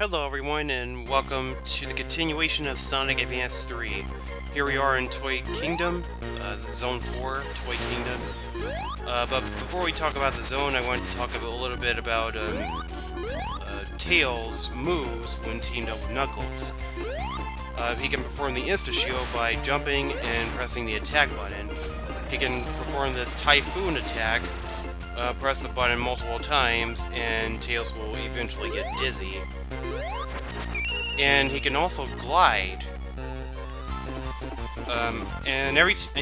Hello everyone and welcome to the continuation of Sonic Advance 3. Here we are in Toy Kingdom, Zone 4, Toy Kingdom. But before we talk about the zone, I want to talk a little bit about Tails' moves when teamed up with Knuckles. He can perform the Insta-Shield by jumping and pressing the attack button. He can perform this Typhoon attack, press the button multiple times, and Tails will eventually get dizzy. And he can also glide. And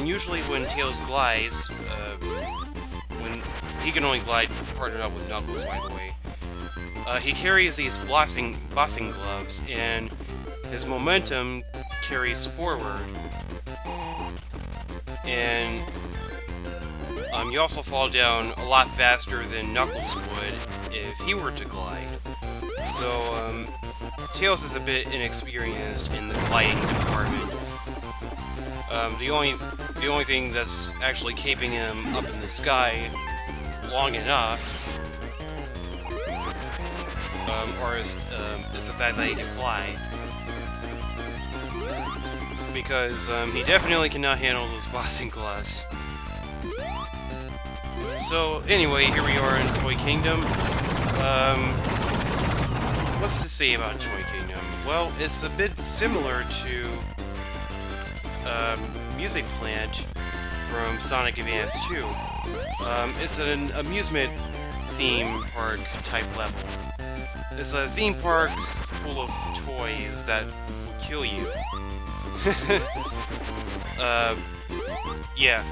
usually when Tails glides, when he can only glide partnered up with Knuckles, by the way. He carries these bossing gloves, and his momentum carries forward. And you also fall down a lot faster than Knuckles would if he were to glide. So, Tails is a bit inexperienced in the gliding department. The only thing that's actually keeping him up in the sky long enough, is the fact that he can fly. Because he definitely cannot handle those bossing gloves. So anyway, here we are in Toy Kingdom. What's to say about Toy Kingdom? Well, it's a bit similar to Music Plant from Sonic Advance 2. It's an amusement theme park type level. It's a theme park full of toys that will kill you. Yeah.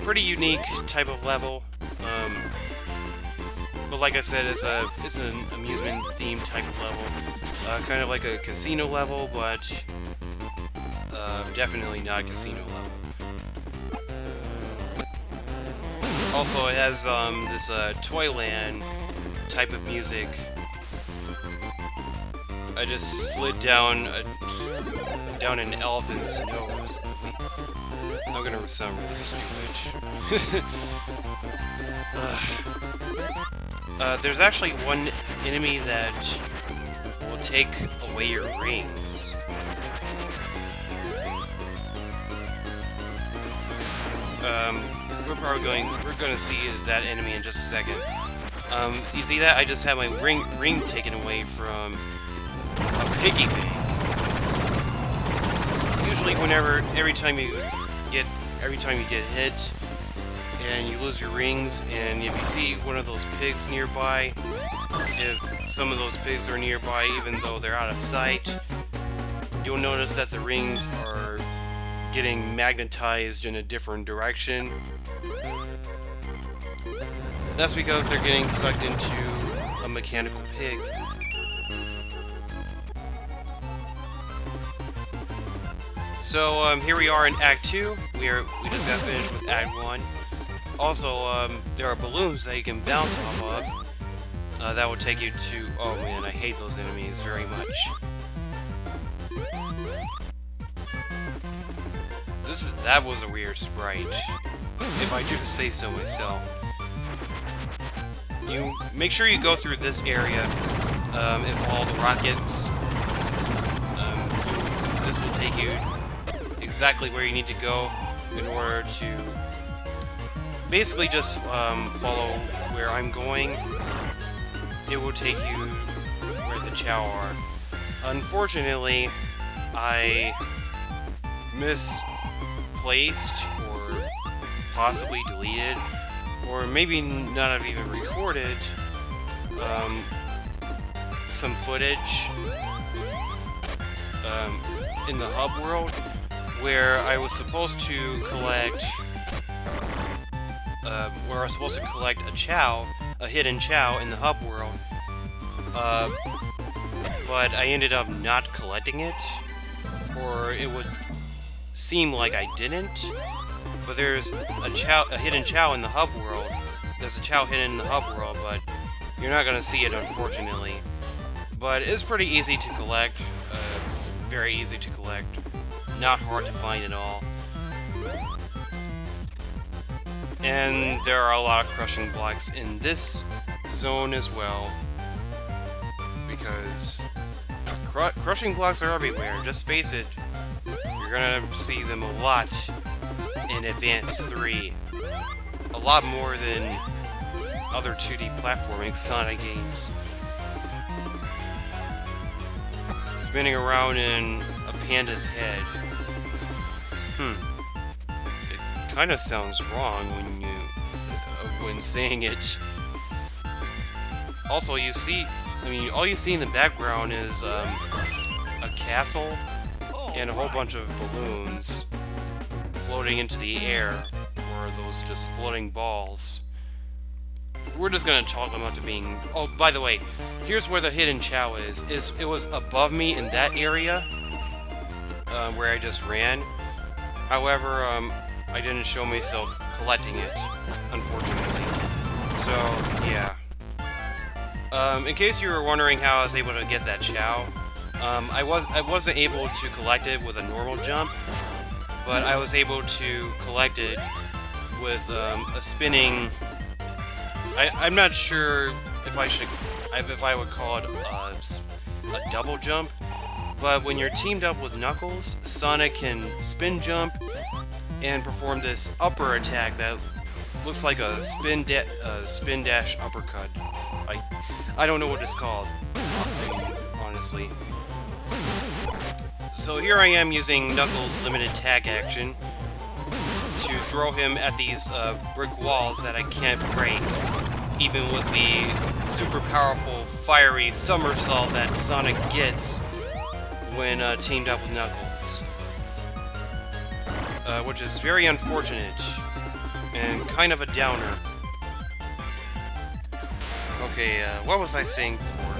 Pretty unique type of level. But like I said, it's an amusement theme type of level. Kind of like a casino level, but definitely not a casino level. Also, it has this Toyland type of music. I just slid down an elephant's nose. I'm gonna sound really stupid. There's actually one enemy that will take away your rings. We're gonna see that enemy in just a second. You see that? I just had my ring taken away from a piggy bank. Usually, every time you get hit and you lose your rings, and if you see one of those pigs nearby, if some of those pigs are nearby, even though they're out of sight, you'll notice that the rings are getting magnetized in a different direction. That's because they're getting sucked into a mechanical pig. So here we are in Act 2. We just got finished with Act 1. Also, there are balloons that you can bounce off of. That will take you to... Oh man, I hate those enemies very much. That was a weird sprite, if I do say so myself. You make sure you go through this area and follow the rockets. This will take you exactly where you need to go in order to basically just follow where I'm going. It will take you where the Chao are. Unfortunately, I misplaced or possibly deleted, or maybe not have even recorded some footage in the hub world where I was supposed to collect a hidden Chao in the hub world, but I ended up not collecting it, or it would seem like I didn't. But there's a hidden Chao in the hub world. There's a Chao hidden in the hub world, but you're not gonna see it, unfortunately. But it's pretty easy to collect. Very easy to collect. Not hard to find at all. And there are a lot of crushing blocks in this zone as well. because crushing blocks are everywhere. Just face it, you're gonna see them a lot in Advance 3. A lot more than other 2D platforming Sonic games. Spinning around in a panda's head. It kind of sounds wrong when saying it. Also, all you see in the background is a castle and a whole bunch of balloons floating into the air, or those just floating balls. We're just gonna chalk them up to being... Oh, by the way, here's where the hidden Chao is. It was above me in that area, where I just ran. However, I didn't show myself collecting it, unfortunately. So, yeah. In case you were wondering how I was able to get that Chao, I wasn't able to collect it with a normal jump, but I was able to collect it with a spinning... I'm not sure if I would call it a double jump, but when you're teamed up with Knuckles, Sonic can spin jump and perform this upper attack that looks like a spin dash uppercut. I don't know what it's called, honestly. So here I am using Knuckles' limited tag action to throw him at these brick walls that I can't break, even with the super powerful fiery somersault that Sonic gets when teamed up with Knuckles. Which is very unfortunate and kind of a downer. Okay, what was I saying before?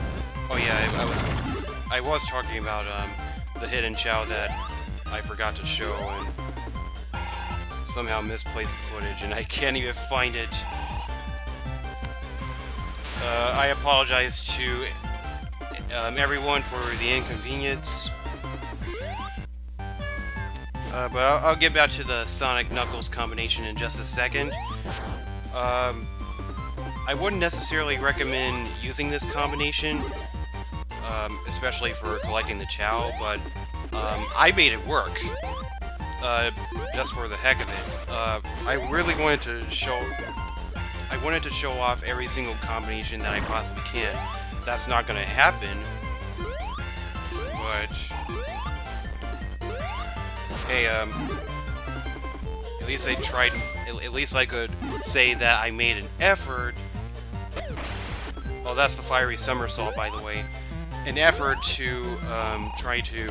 Oh yeah, I was talking about the hidden Chao that I forgot to show and somehow misplaced the footage, and I can't even find it. I apologize to everyone for the inconvenience. But I'll get back to the Sonic-Knuckles combination in just a second. I wouldn't necessarily recommend using this combination, especially for collecting the Chao, but I made it work, just for the heck of it. I really wanted to show off every single combination that I possibly can. That's not gonna happen, but hey, at least I tried. At least I could say that I made an effort. Oh, that's the fiery somersault, by the way. An effort to try to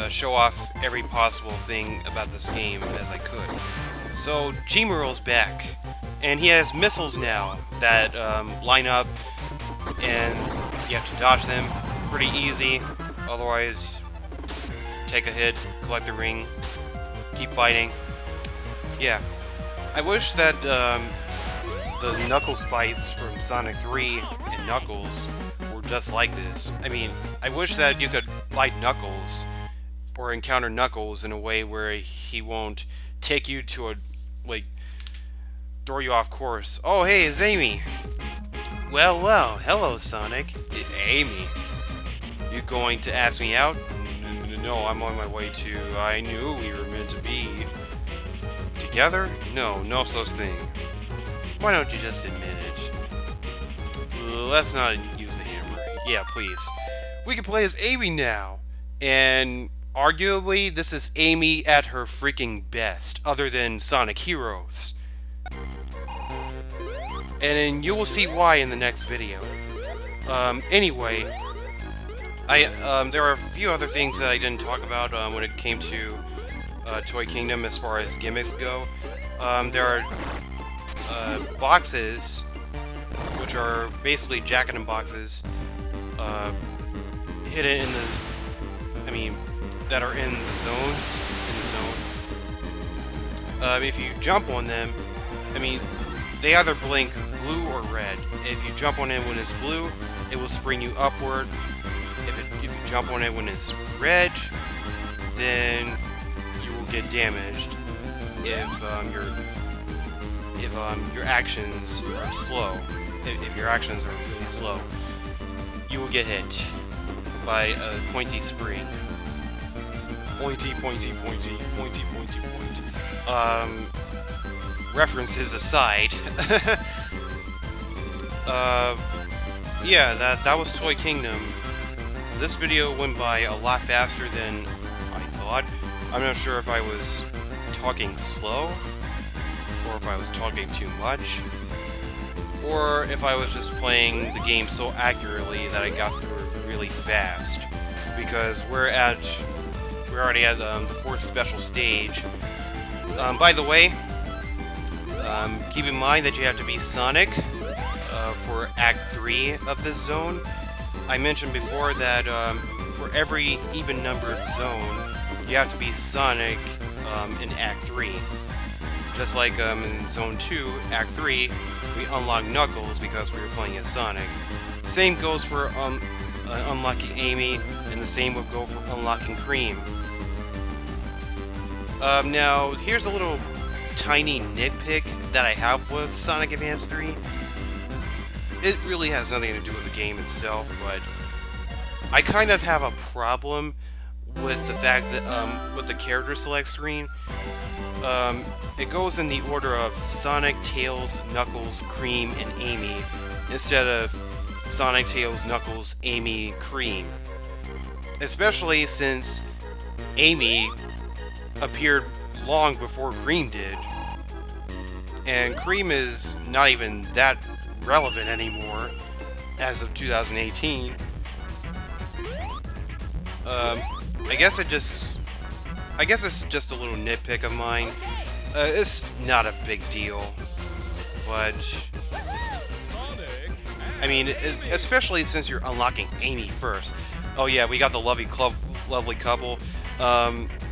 show off every possible thing about this game as I could. So, G-Mural's back, and he has missiles now that line up, and you have to dodge them pretty easy. Otherwise, take a hit, collect the ring, keep fighting. Yeah, I wish that the Knuckles fights from Sonic 3 and Knuckles were just like this. I mean, I wish that you could fight Knuckles or encounter Knuckles in a way where he won't take you to a, throw you off course. Oh, hey, it's Amy. Well, hello, Sonic. Amy, you going to ask me out? No, I'm on my way to... I knew we were meant to be together? No such thing. Why don't you just admit it? Let's not use the hammer. Yeah, please. We can play as Amy now. And arguably, this is Amy at her freaking best, other than Sonic Heroes. And then you will see why in the next video. Anyway, there are a few other things that I didn't talk about when it came to Toy Kingdom as far as gimmicks go. There are boxes, which are basically jack-in-boxes, hidden in the... that are in the zones, if you jump on them, they either blink blue or red. If you jump on it when it's blue, it will spring you upward. If you jump on it when it's red, then you will get damaged if your actions are slow. if your actions are really slow, you will get hit by a pointy spring. Pointy, pointy, pointy, pointy, pointy, point. References aside, yeah, that was Toy Kingdom. This video went by a lot faster than I thought. I'm not sure if I was talking slow, or if I was talking too much, or if I was just playing the game so accurately that I got through it really fast. Because we're already at the 4th special stage. By the way, keep in mind that you have to be Sonic for Act 3 of this zone. I mentioned before that for every even-numbered zone, you have to be Sonic in Act 3. Just like in Zone 2, Act 3, we unlock Knuckles because we were playing as Sonic. The same goes for unlocking Amy, and the same would go for unlocking Cream. Now, here's a little tiny nitpick that I have with Sonic Advance 3. It really has nothing to do with the game itself, but I kind of have a problem with the fact that, with the character select screen. It goes in the order of Sonic, Tails, Knuckles, Cream, and Amy, instead of Sonic, Tails, Knuckles, Amy, Cream. Especially since Amy appeared long before Cream did. And Cream is not even that relevant anymore as of 2018. I guess it's just a little nitpick of mine. It's not a big deal, but I mean, especially since you're unlocking Amy first. Oh yeah, we got the lovely couple.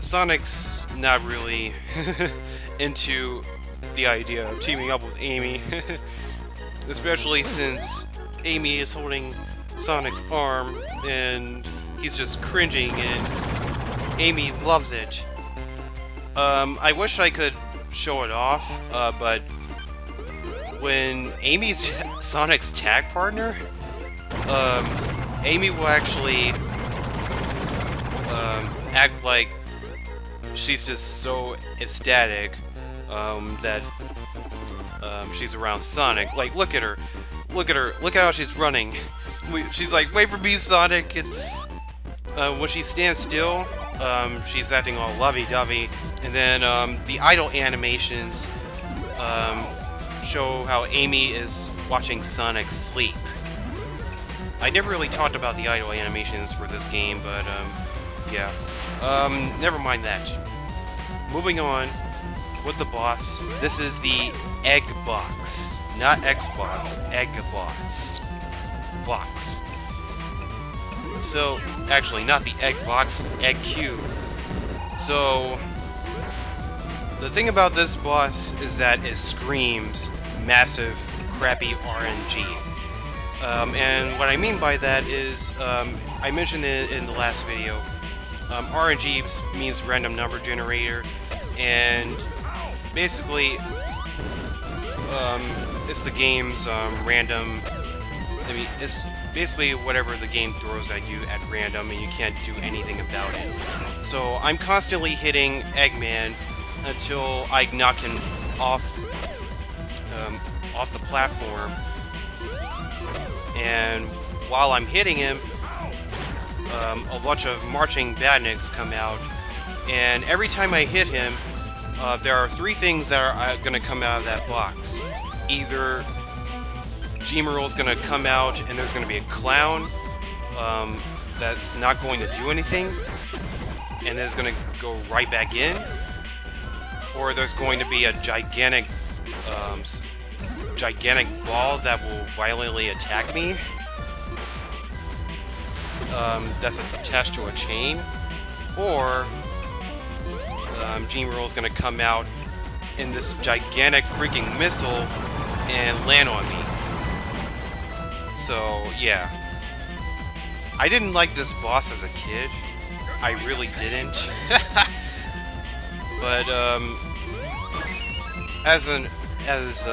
Sonic's not really into the idea of teaming up with Amy, especially since Amy is holding Sonic's arm and he's just cringing, and Amy loves it. I wish I could show it off, but when Amy's Sonic's tag partner, Amy will actually act like she's just so ecstatic that she's around Sonic. Like, look at her, look at how she's running. She's like, wait for me, Sonic. And when she stands still, she's acting all lovey-dovey, and then the idle animations show how Amy is watching Sonic sleep. I never really talked about the idle animations for this game, but yeah. Never mind that. Moving on with the boss. This is the Egg Box. Not Xbox, Egg Box. Box. So, actually, not the Egg Box, Egg Cube. So, the thing about this boss is that it screams massive, crappy RNG. And what I mean by that is, I mentioned it in the last video, RNG means random number generator, and basically, it's the game's random. I mean, it's basically whatever the game throws at you at random, and you can't do anything about it. So I'm constantly hitting Eggman until I knock him off the platform. And while I'm hitting him, a bunch of marching badniks come out, and every time I hit him, there are 3 things that are going to come out of that box. Either G-Merle's going to come out and there's going to be a clown that's not going to do anything, and then it's going to go right back in, or there's going to be a gigantic ball that will violently attack me. That's attached to a chain, or G-Merle's gonna come out in this gigantic freaking missile and land on me. So, yeah. I didn't like this boss as a kid. I really didn't. But, as an as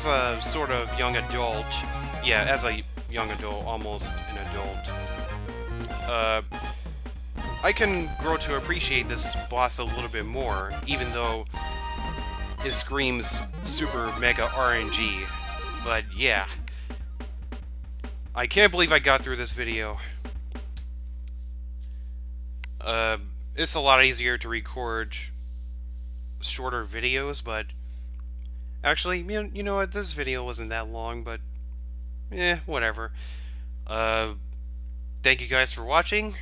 a sort of young adult, yeah, as a young adult, almost an adult, I can grow to appreciate this boss a little bit more, even though it screams super mega RNG. But yeah, I can't believe I got through this video. It's a lot easier to record shorter videos, but actually, you know what, this video wasn't that long, but whatever. Thank you guys for watching,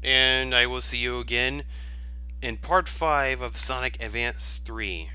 and I will see you again in part 5 of Sonic Advance 3.